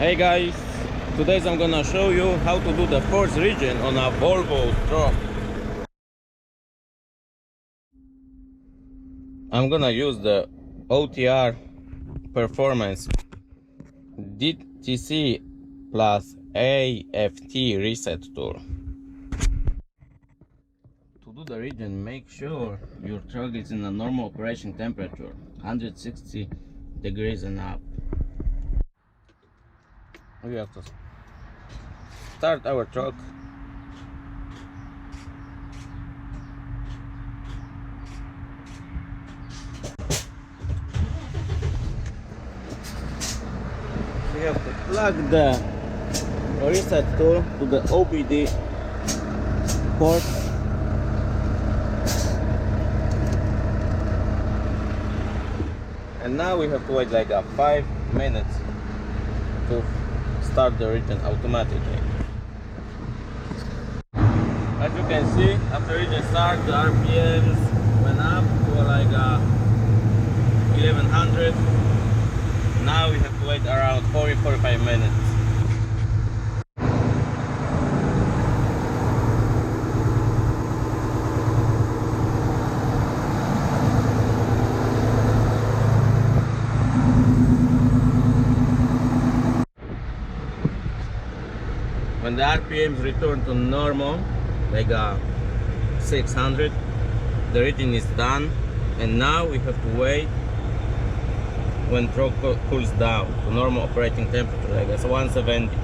Hey guys, today I'm gonna show you how to do the force regen on a Volvo truck. I'm gonna use the OTR Performance DTC plus AFT reset tool. To do the regen, make sure your truck is in a normal operation temperature, 160 degrees and up. We have to start our truck. We have to plug the reset tool to the OBD port. And now we have to wait like 5 minutes to start the regen automatically. As you can see, after regen start, the RPMs went up to like 1100. Now we have to wait around 40-45 minutes. When the RPMs return to normal, like 600, the regen is done, and now we have to wait when truck cools down to normal operating temperature, like 170.